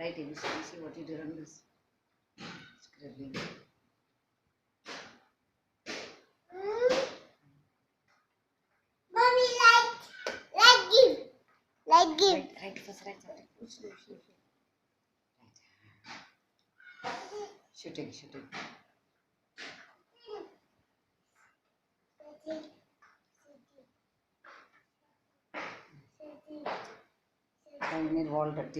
Write ABCD. See what you did on this. Scribbling. Mommy, give. Right first, right. Right. Shooting. I need wall cut.